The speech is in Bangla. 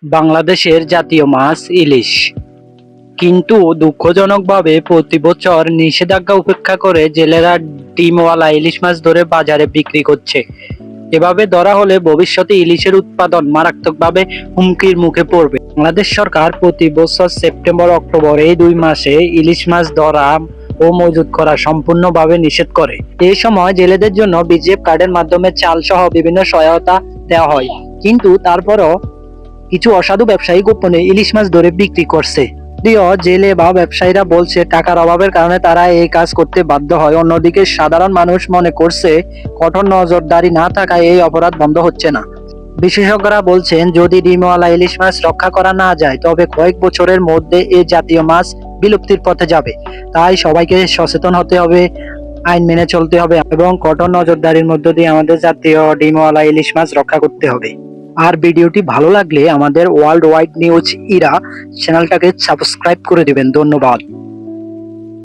বাংলাদেশের জাতীয় মাছ ইলিশ। কিন্তু দুঃখজনকভাবে প্রতি বছর নিষেধাজ্ঞা উপেক্ষা করে জেলেরা ডিমওয়ালা ইলিশ মাছ ধরে বাজারে বিক্রি করছে। এভাবে ধরা হলে ভবিষ্যতে ইলিশের উৎপাদন মারাত্মকভাবে হুমকির মুখে পড়বে। বাংলাদেশ সরকার প্রতি বছর সেপ্টেম্বর অক্টোবর এই 2 মাসে ইলিশ মাছ ধরা ও মজুত করা সম্পূর্ণভাবে নিষেধ করে। এই সময় জেলেদের জন্য বিজিএফ কার্ডের মাধ্যমে চাল সহ বিভিন্ন সহায়তা দেওয়া হয়, কিন্তু তারপরও কিছু অসাধু ব্যবসায়ী গোপনে ইলিশ মাছ ধরে বিক্রি করছে। যদিও জেলে বা ব্যবসায়ীরা বলছে টাকার অভাবের কারণে তারা এই কাজ করতে বাধ্য হয়, অন্যদিকে সাধারণ মানুষ মনে করছে কঠোর নজরদারি না থাকায় এই অপরাধ বন্ধ হচ্ছে না। বিশেষজ্ঞরা বলছেন যদি ডিমওয়ালা ইলিশ মাছ রক্ষা করা না যায় তবে কয়েক বছরের মধ্যে এই জাতীয় মাছ বিলুপ্তির পথে যাবে। তাই সবাইকে সচেতন হতে হবে, আইন মেনে চলতে হবে এবং কঠোর নজরদারির মধ্য দিয়ে আমাদের জাতীয় ডিমওয়ালা ইলিশ মাছ রক্ষা করতে হবে। আর ভিডিওটি ভালো লাগলে আমাদের ওয়ার্ল্ড ওয়াইড নিউজ ইরা চ্যানেলটাকে সাবস্ক্রাইব করে দিবেন। ধন্যবাদ।